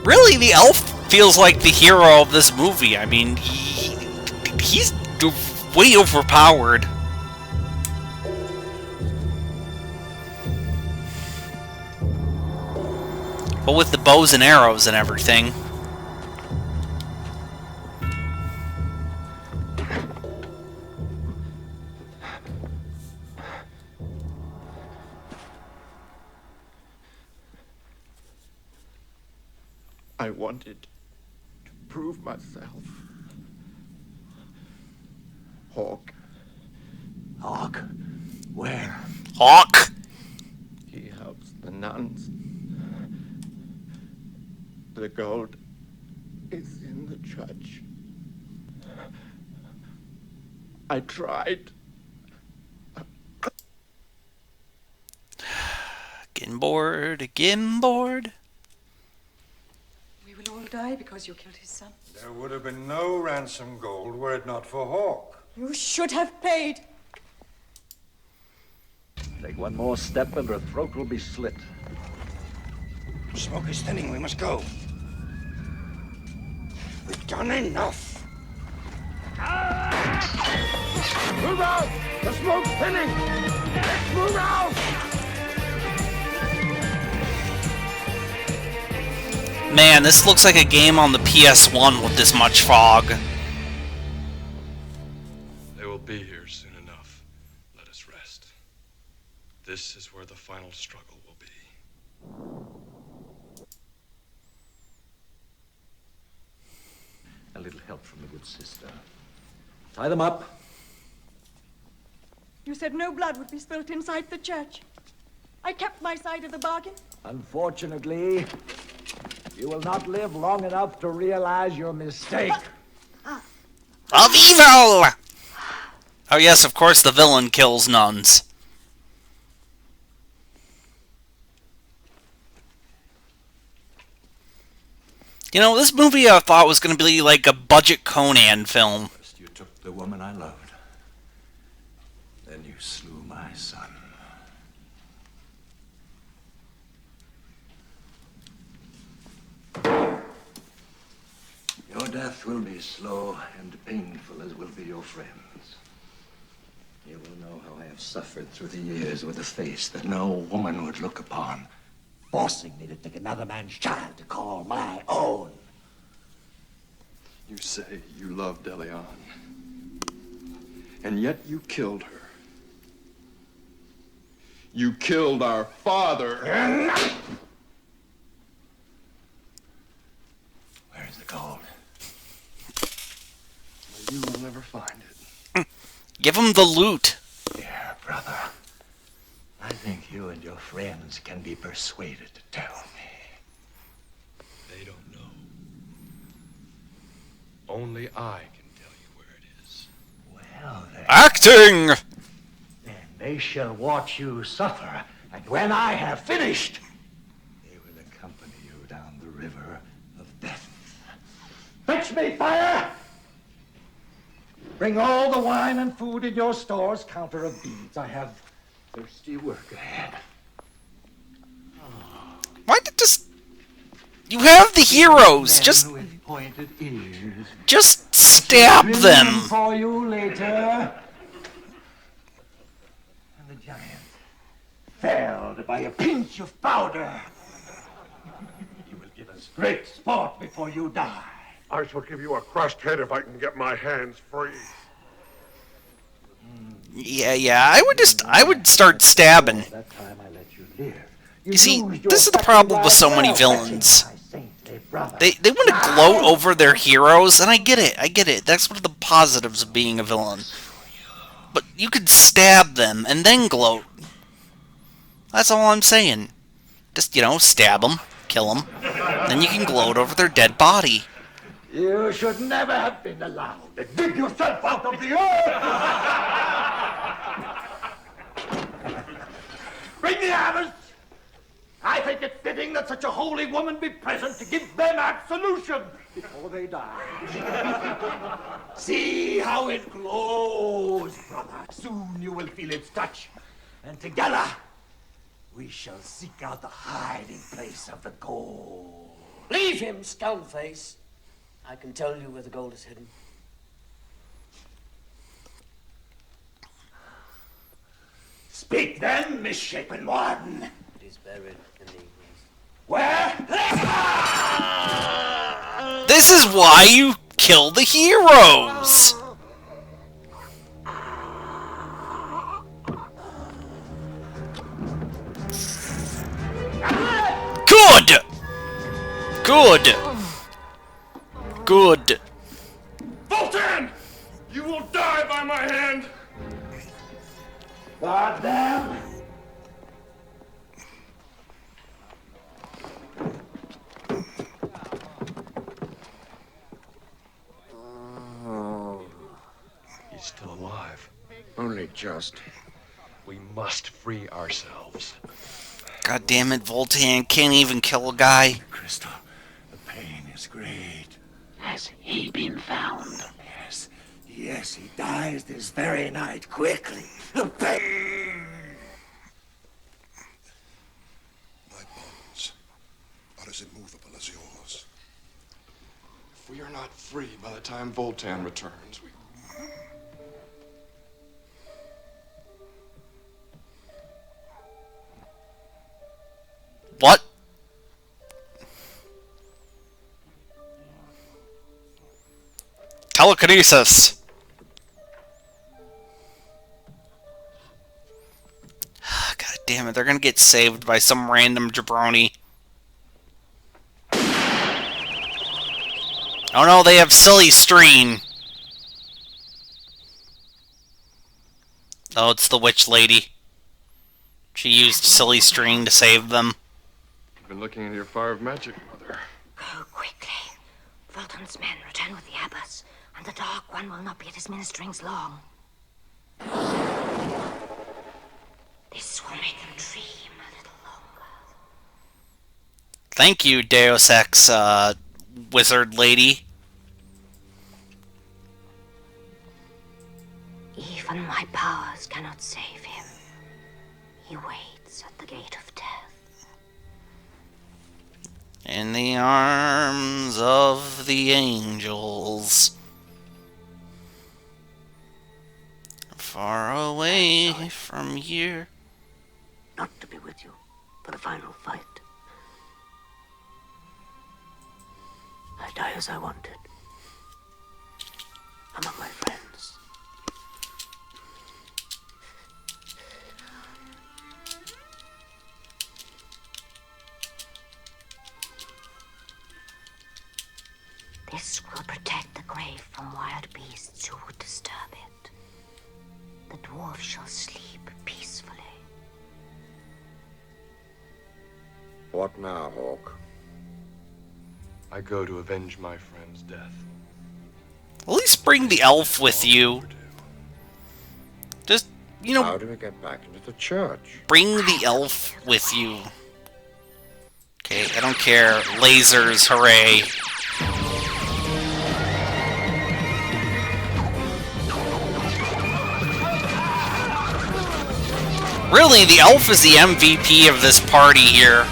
Really, the elf feels like the hero of this movie. I mean, he's way overpowered. But with the bows and arrows and everything. I wanted to prove myself. Hawk. Hawk? Where? Hawk! He helps the nuns. The gold is in the church. I tried. Getting bored, getting bored. We will all die because you killed his son. There would have been no ransom gold were it not for Hawk. You should have paid. Take one more step and her throat will be slit. Smoke is thinning. We must go. We've done enough. Move out! The smoke's thinning! Let's move out! Man, this looks like a game on the PS1 with this much fog. They will be here soon enough. Let us rest. This is where the final struggle will be. A little help from the good sister. Tie them up. You said no blood would be spilt inside the church. I kept my side of the bargain. Unfortunately, you will not live long enough to realize your mistake. Of evil! Oh yes, of course the villain kills nuns. You know, this movie I thought was going to be like a budget Conan film. First you took the woman I loved. Then you slew my son. Your death will be slow and painful, as will be your friends. You will know how I have suffered through the years with a face that no woman would look upon, forcing me to take another man's child to call my own. You say you loved Eliane, and yet you killed her. You killed our father. Where is the gold? You will never find it. Give him the loot. Dear brother, I think you and your friends can be persuaded to tell me. They don't know. Only I can tell you where it is. Well, then. Acting! Then they shall watch you suffer, and when I have finished, they will accompany you down the river of death. Fetch me fire! Bring all the wine and food in your stores, counter of beads. I have thirsty work ahead. Why did just... You have the heroes, just... With pointed ears. Just stab them! For you later. And the giant felled by a pinch of powder. You will give us great sport before you die. I shall give you a crushed head if I can get my hands free. Yeah, I would start stabbing. That time I let you live. You see, this is the problem with so many villains. They want to gloat over their heroes, and I get it. That's one of the positives of being a villain. But you could stab them and then gloat. That's all I'm saying. Just, stab them, kill them, then you can gloat over their dead body. You should never have been allowed to dig yourself out of the earth! Bring the hammers! I think it fitting that such a holy woman be present to give them absolution before they die. See how it glows, brother. Soon you will feel its touch, and together we shall seek out the hiding place of the gold. Leave him, skullface. I can tell you where the gold is hidden. Speak then, misshapen one. It is buried in the east. Where? This is why you kill the heroes! Good! Good! Good. Vulcan! You will die by my hand! God damn! He's still alive. Only just. We must free ourselves. God damn it, Voltan can't even kill a guy. Crystal, the pain is great. Has he been found? Yes, he dies this very night, quickly. The pain! not free by the time Voltan returns. What? Telekinesis. God damn it, they're gonna get saved by some random jabroni. Oh no, they have silly string. Oh, it's the witch lady. She used silly string to save them. I've been looking into your fire of magic, Mother. Go quickly. Volton's men return with the abbess, and the Dark One will not be at his ministerings long. This will make them dream a little longer. Thank you, Deus Ex, wizard lady. Even my powers cannot save him. He waits at the gate of death. In the arms of the angels. Far away from here. Not to be with you for the final fight. I die as I wanted. Among my friends. This will protect the grave from wild beasts who would disturb it. The dwarf shall sleep peacefully. What now, Hawk? I go to avenge my friend's death. At least bring the elf with you. Just, you know... How do we get back into the church? Bring the elf with you. Okay, I don't care. Lasers, hooray. Really, the elf is the MVP of this party here.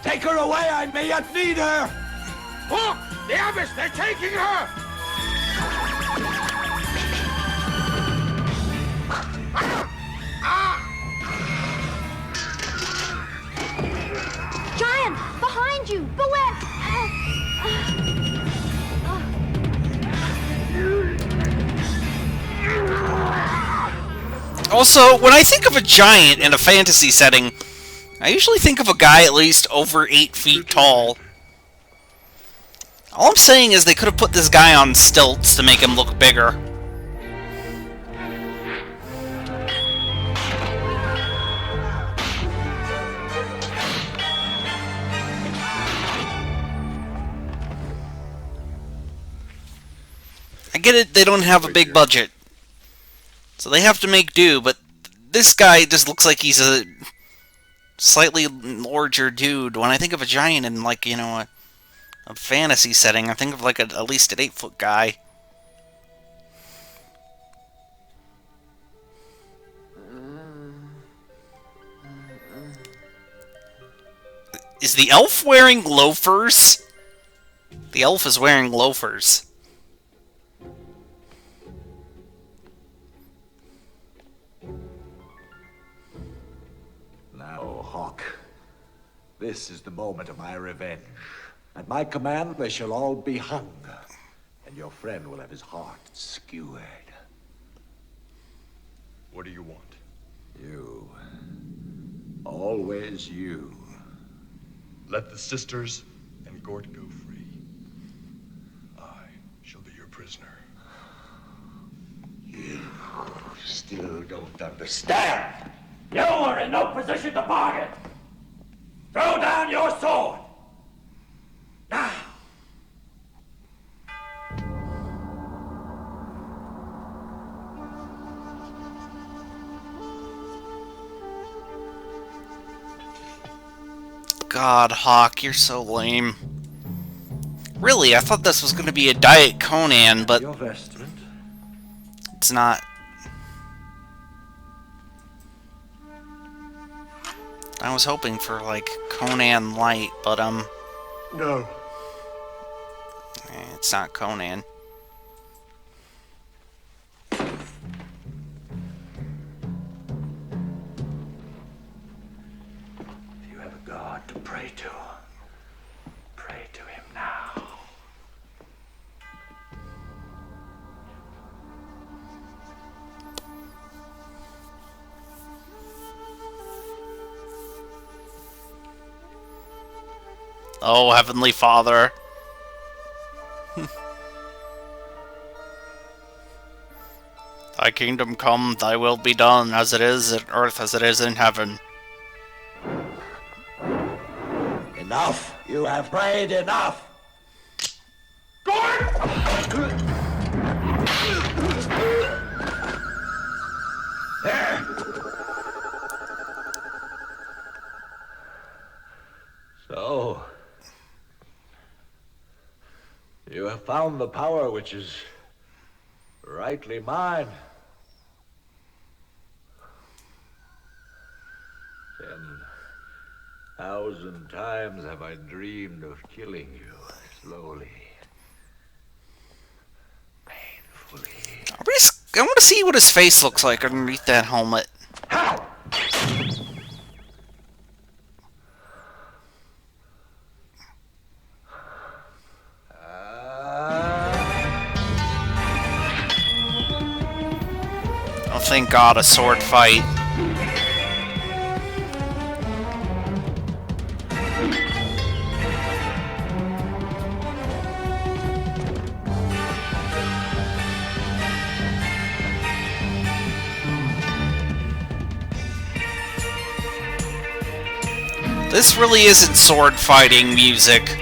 Take her away, I may yet need her! Look! The Abbess, they're taking her! Giant! Behind you! Beware! Also, when I think of a giant in a fantasy setting, I usually think of a guy at least over 8 feet tall. All I'm saying is they could have put this guy on stilts to make him look bigger. I get it, they don't have a big budget, so they have to make do, but this guy just looks like he's a slightly larger dude. When I think of a giant in, like, you know, a fantasy setting, I think of, like, at least an 8-foot guy. Is the elf wearing loafers? The elf is wearing loafers. Now, Hawk, this is the moment of my revenge. At my command, they shall all be hung, and your friend will have his heart skewered. What do you want? You. Always you. Let the sisters and Gort go free. I shall be your prisoner. You still don't understand. You are in no position to bargain! Throw down your sword! Now! God, Hawk, you're so lame. Really, I thought this was going to be a Diet Conan, but Your vestment. It's not. I was hoping for, like, Conan Light, but, No. it's not Conan. If you have a God to pray to him now. Oh, Heavenly Father. Thy kingdom come, thy will be done, as it is in earth as it is in heaven. Enough! You have prayed enough! There! So, you have found the power which is rightly mine. 10,000 times have I dreamed of killing you, slowly, painfully. I want to see what his face looks like underneath that helmet. Oh, thank God, a sword fight. This really isn't sword fighting music.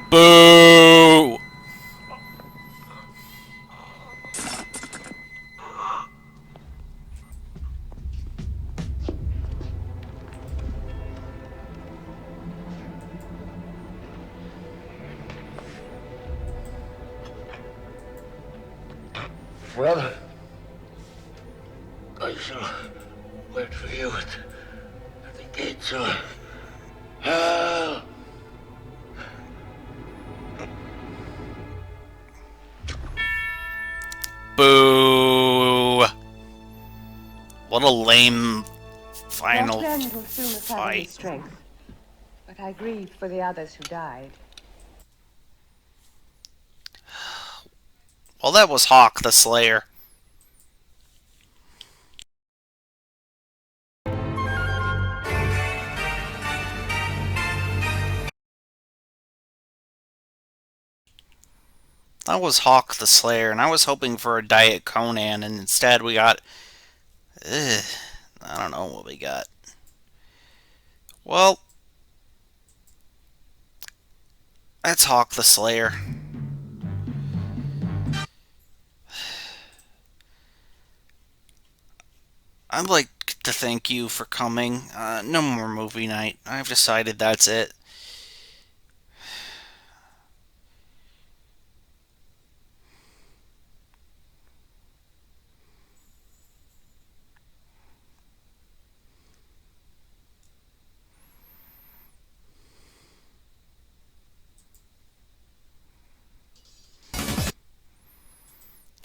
Boo! Well, I shall wait for you at the gates of hell. Boo! What a lame final That man will soon recover fight. his strength, but I grieve for the others who died. Well, that was Hawk the Slayer. That was Hawk the Slayer, and I was hoping for a Diet Conan, and instead we got... I don't know what we got. Well, that's Hawk the Slayer. I'd like to thank you for coming. No more movie night. I've decided that's it.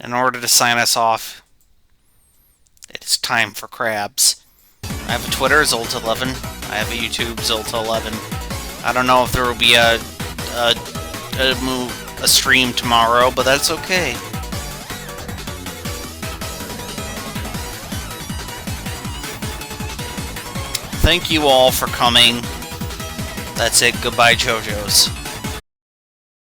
In order to sign us off, it is time for crabs. I have a Twitter, Xolta11. I have a YouTube, Xolta11. I don't know if there will be a stream tomorrow, but that's okay. Thank you all for coming. That's it. Goodbye, JoJo's.